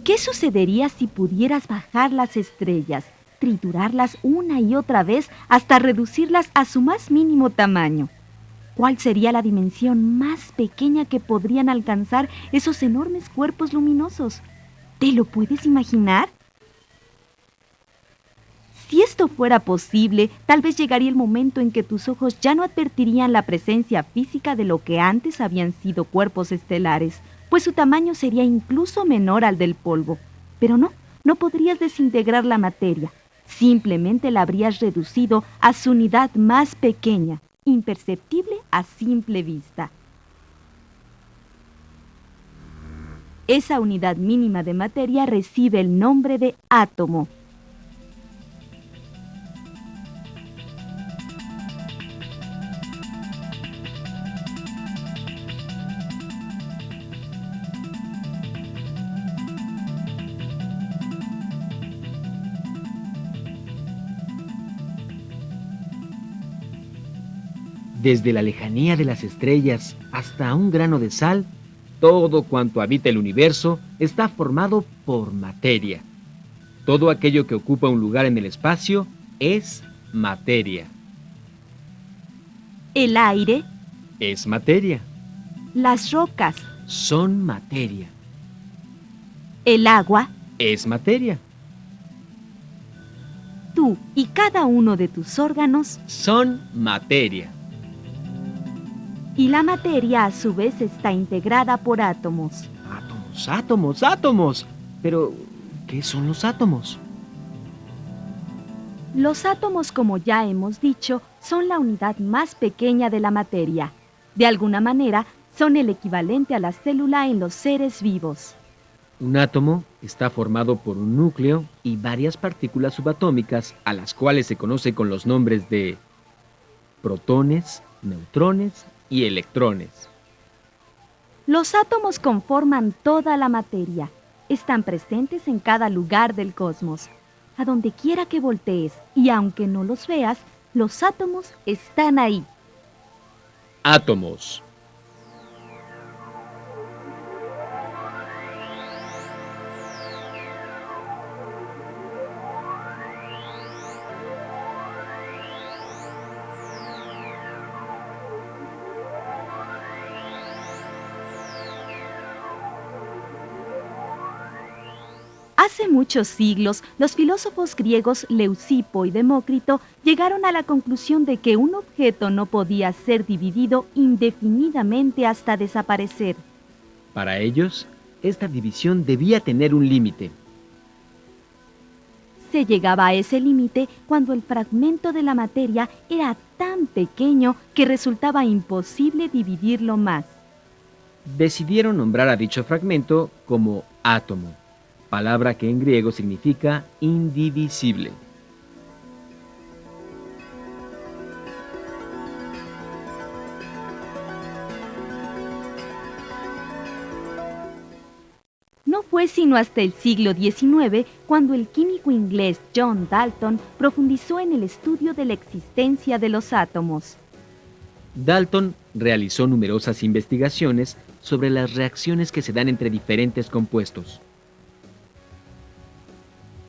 ¿Qué sucedería si pudieras bajar las estrellas, triturarlas una y otra vez hasta reducirlas a su más mínimo tamaño? ¿Cuál sería la dimensión más pequeña que podrían alcanzar esos enormes cuerpos luminosos? ¿Te lo puedes imaginar? Si esto fuera posible, tal vez llegaría el momento en que tus ojos ya no advertirían la presencia física de lo que antes habían sido cuerpos estelares, pues su tamaño sería incluso menor al del polvo. Pero no podrías desintegrar la materia. Simplemente la habrías reducido a su unidad más pequeña, imperceptible a simple vista. Esa unidad mínima de materia recibe el nombre de átomo. Desde la lejanía de las estrellas hasta un grano de sal, todo cuanto habita el universo está formado por materia. Todo aquello que ocupa un lugar en el espacio es materia. El aire, Es materia. las rocas, Son materia. el agua, Es materia. tú y cada uno de tus órganos, Son materia. y la materia a su vez está integrada por átomos. Átomos, átomos, átomos. Pero, ¿qué son los átomos? Los átomos, como ya hemos dicho, son la unidad más pequeña de la materia. De alguna manera, son el equivalente a la célula en los seres vivos. Un átomo está formado por un núcleo y varias partículas subatómicas a las cuales se conoce con los nombres de protones, neutrones y electrones. Los átomos conforman toda la materia. Están presentes en cada lugar del cosmos. A donde quiera que voltees, y aunque no los veas, los átomos están ahí. Átomos. Hace muchos siglos, los filósofos griegos Leucipo y Demócrito llegaron a la conclusión de que un objeto no podía ser dividido indefinidamente hasta desaparecer. Para ellos, esta división debía tener un límite. Se llegaba a ese límite cuando el fragmento de la materia era tan pequeño que resultaba imposible dividirlo más. Decidieron nombrar a dicho fragmento como átomo, palabra que en griego significa indivisible. No fue sino hasta el siglo XIX cuando el químico inglés John Dalton profundizó en el estudio de la existencia de los átomos. Dalton realizó numerosas investigaciones sobre las reacciones que se dan entre diferentes compuestos.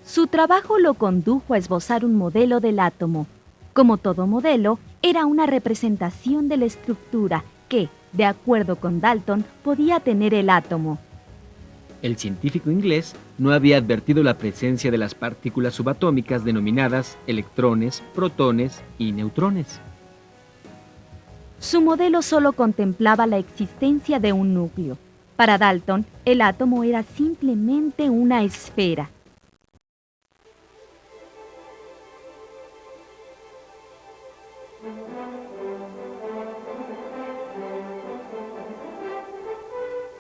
Su trabajo lo condujo a esbozar un modelo del átomo. Como todo modelo, era una representación de la estructura que, de acuerdo con Dalton, podía tener el átomo. El científico inglés no había advertido la presencia de las partículas subatómicas denominadas electrones, protones y neutrones. Su modelo solo contemplaba la existencia de un núcleo. Para Dalton, el átomo era simplemente una esfera.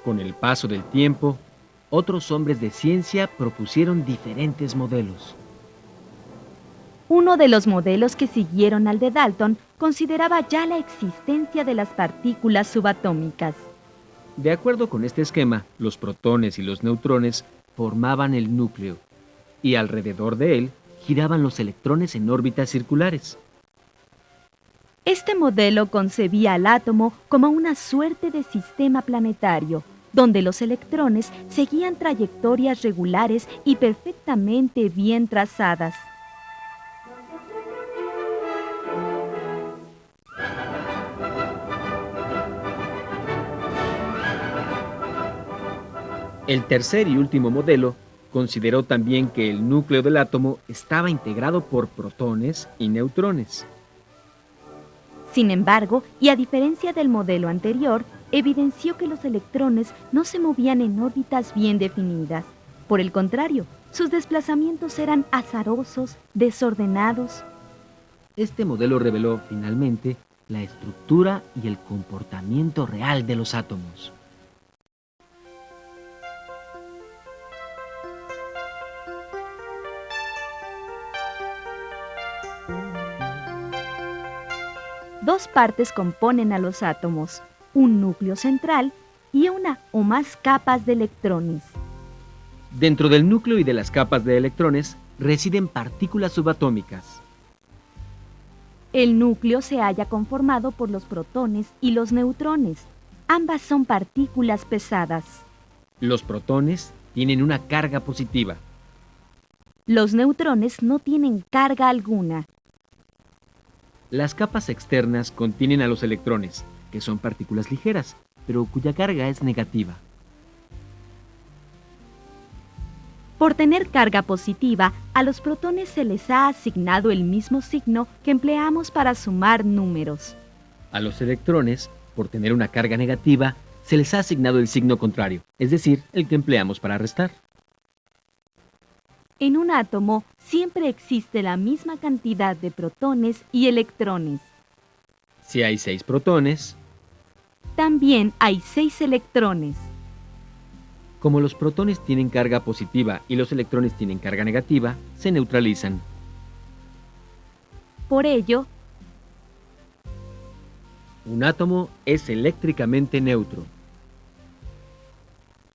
Con el paso del tiempo, otros hombres de ciencia propusieron diferentes modelos. Uno de los modelos que siguieron al de Dalton consideraba ya la existencia de las partículas subatómicas. De acuerdo con este esquema, los protones y los neutrones formaban el núcleo, y alrededor de él giraban los electrones en órbitas circulares. Este modelo concebía al átomo como una suerte de sistema planetario, donde los electrones seguían trayectorias regulares y perfectamente bien trazadas. El tercer y último modelo consideró también que el núcleo del átomo estaba integrado por protones y neutrones. Sin embargo, y a diferencia del modelo anterior, evidenció que los electrones no se movían en órbitas bien definidas. Por el contrario, sus desplazamientos eran azarosos, desordenados. Este modelo reveló finalmente la estructura y el comportamiento real de los átomos. Dos partes componen a los átomos, un núcleo central y una o más capas de electrones. Dentro del núcleo y de las capas de electrones residen partículas subatómicas. El núcleo se halla conformado por los protones y los neutrones. Ambas son partículas pesadas. Los protones tienen una carga positiva. Los neutrones no tienen carga alguna. Las capas externas contienen a los electrones, que son partículas ligeras, pero cuya carga es negativa. Por tener carga positiva, a los protones se les ha asignado el mismo signo que empleamos para sumar números. A los electrones, por tener una carga negativa, se les ha asignado el signo contrario, es decir, el que empleamos para restar. En un átomo siempre existe la misma cantidad de protones y electrones. Si hay 6 protones, También hay 6 electrones. como los protones tienen carga positiva y los electrones tienen carga negativa, se neutralizan. Por ello, Un átomo es eléctricamente neutro.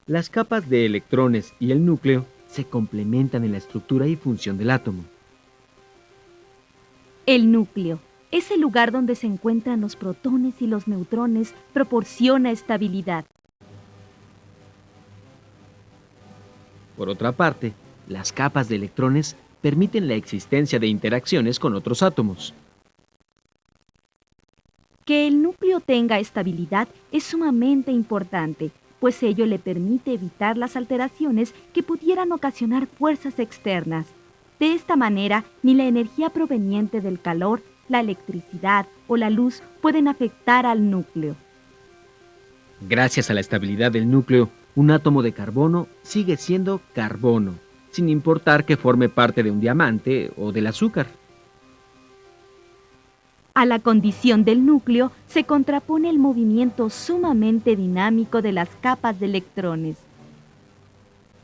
Las capas de electrones y el núcleo se complementan en la estructura y función del átomo. el núcleo, ese lugar donde se encuentran los protones y los neutrones, proporciona estabilidad. Por otra parte, las capas de electrones permiten la existencia de interacciones con otros átomos. Que el núcleo tenga estabilidad es sumamente importante, pues ello le permite evitar las alteraciones que pudieran ocasionar fuerzas externas. De esta manera, ni la energía proveniente del calor, la electricidad o la luz pueden afectar al núcleo. Gracias a la estabilidad del núcleo, un átomo de carbono sigue siendo carbono, sin importar que forme parte de un diamante o del azúcar. A la condición del núcleo se contrapone el movimiento sumamente dinámico de las capas de electrones.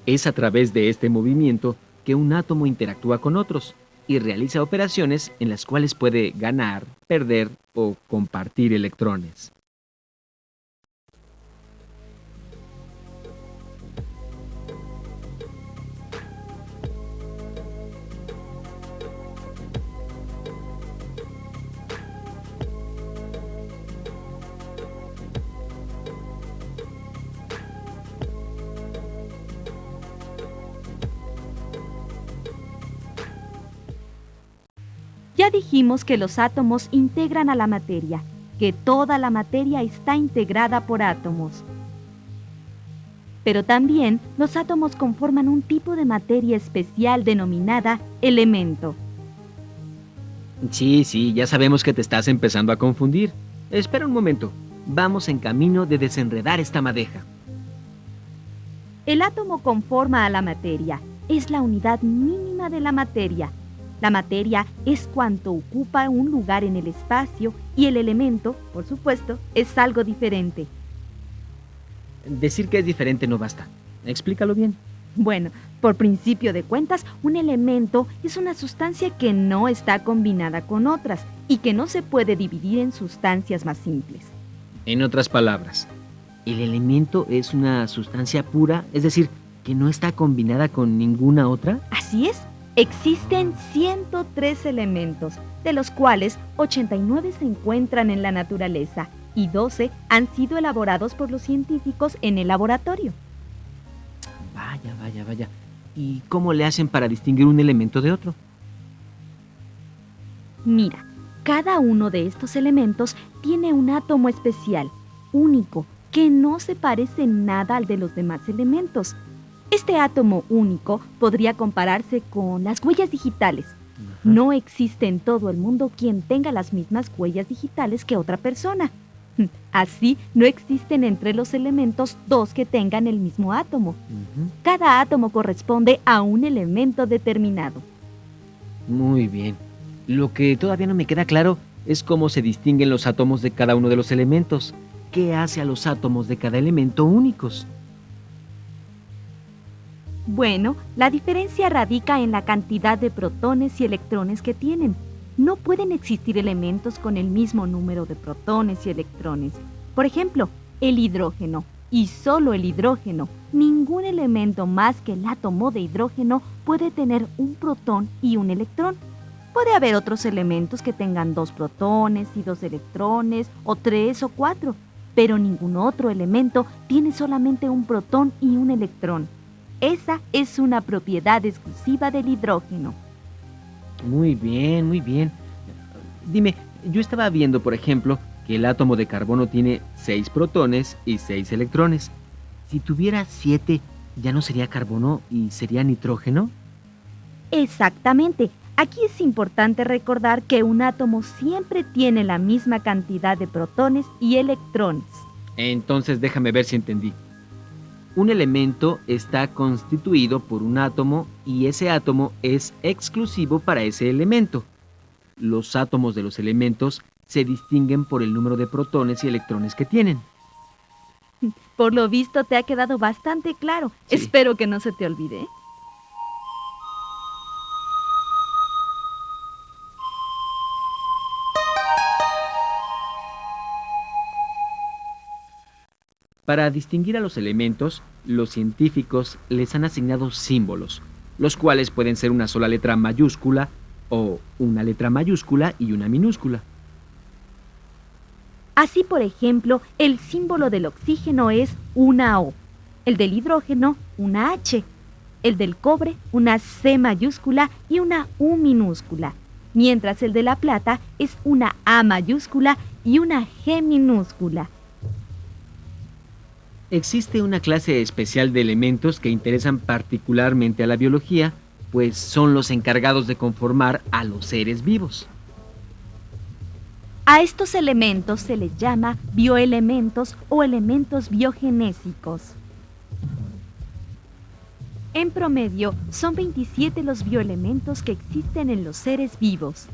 Es a través de este movimiento que un átomo interactúa con otros y realiza operaciones en las cuales puede ganar, perder o compartir electrones. Ya dijimos que los átomos integran a la materia, que toda la materia está integrada por átomos. Pero también los átomos conforman un tipo de materia especial denominada elemento. Sí, ya sabemos que te estás empezando a confundir. Espera un momento. Vamos en camino de desenredar esta madeja. El átomo conforma a la materia, es la unidad mínima de la materia. La materia es cuanto ocupa un lugar en el espacio y el elemento, por supuesto, es algo diferente. Decir que es diferente no basta. Explícalo bien. Bueno, por principio de cuentas, un elemento es una sustancia que no está combinada con otras y que no se puede dividir en sustancias más simples. En otras palabras, el elemento es una sustancia pura, es decir, que no está combinada con ninguna otra. Así es. Existen 103 elementos, de los cuales 89 se encuentran en la naturaleza y 12 han sido elaborados por los científicos en el laboratorio. Vaya, vaya, vaya. ¿Y cómo le hacen para distinguir un elemento de otro? Mira, cada uno de estos elementos tiene un átomo especial, único, que no se parece en nada al de los demás elementos. Este átomo único podría compararse con las huellas digitales. Ajá. No existe en todo el mundo quien tenga las mismas huellas digitales que otra persona. Así, no existen entre los elementos dos que tengan el mismo átomo. Ujú. Cada átomo corresponde a un elemento determinado. Muy bien. Lo que todavía no me queda claro es cómo se distinguen los átomos de cada uno de los elementos. ¿Qué hace a los átomos de cada elemento únicos? Bueno, la diferencia radica en la cantidad de protones y electrones que tienen. No pueden existir elementos con el mismo número de protones y electrones. Por ejemplo, el hidrógeno, y solo el hidrógeno. Ningún elemento más que el átomo de hidrógeno puede tener un protón y un electrón. Puede haber otros elementos que tengan 2 protones y 2 electrones, o 3 o 4, pero ningún otro elemento tiene solamente un protón y un electrón. Esa es una propiedad exclusiva del hidrógeno. Muy bien, muy bien. Dime, yo estaba viendo, por ejemplo, que el átomo de carbono tiene 6 protones y 6 electrones. Si tuviera 7, ¿ya no sería carbono y sería nitrógeno? Exactamente. Aquí es importante recordar que un átomo siempre tiene la misma cantidad de protones y electrones. Entonces déjame ver si entendí. Un elemento está constituido por un átomo y ese átomo es exclusivo para ese elemento. Los átomos de los elementos se distinguen por el número de protones y electrones que tienen. Por lo visto te ha quedado bastante claro. Sí. Espero que no se te olvide. Para distinguir a los elementos, los científicos les han asignado símbolos, los cuales pueden ser una sola letra mayúscula o una letra mayúscula y una minúscula. Así, por ejemplo, el símbolo del oxígeno es una O, el del hidrógeno una H, el del cobre una C mayúscula y una U minúscula, mientras el de la plata es una A mayúscula y una G minúscula. Existe una clase especial de elementos que interesan particularmente a la biología, pues son los encargados de conformar a los seres vivos. A estos elementos se les llama bioelementos o elementos biogenésicos. En promedio, son 27 los bioelementos que existen en los seres vivos.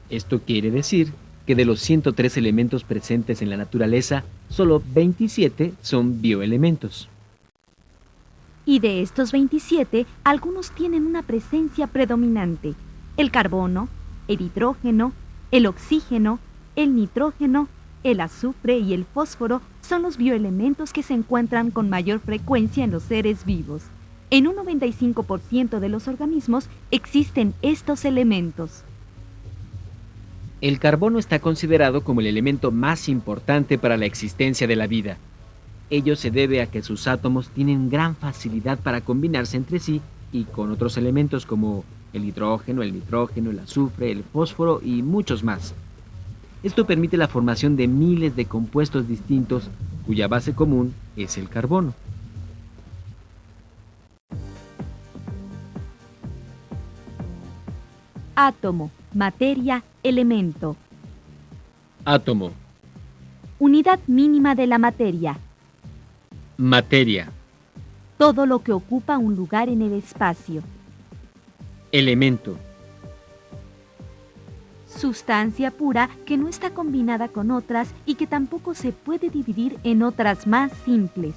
Esto quiere decir que de los 103 elementos presentes en la naturaleza, solo 27 son bioelementos. Y de estos 27, algunos tienen una presencia predominante. El carbono, el hidrógeno, el oxígeno, el nitrógeno, el azufre y el fósforo son los bioelementos que se encuentran con mayor frecuencia en los seres vivos. En un 95% de los organismos existen estos elementos. El carbono está considerado como el elemento más importante para la existencia de la vida. Ello se debe a que sus átomos tienen gran facilidad para combinarse entre sí y con otros elementos como el hidrógeno, el nitrógeno, el azufre, el fósforo y muchos más. Esto permite la formación de miles de compuestos distintos cuya base común es el carbono. Átomo, materia, elemento. Átomo, Unidad mínima de la materia. materia, Todo lo que ocupa un lugar en el espacio. elemento, Sustancia pura que no está combinada con otras y que tampoco se puede dividir en otras más simples.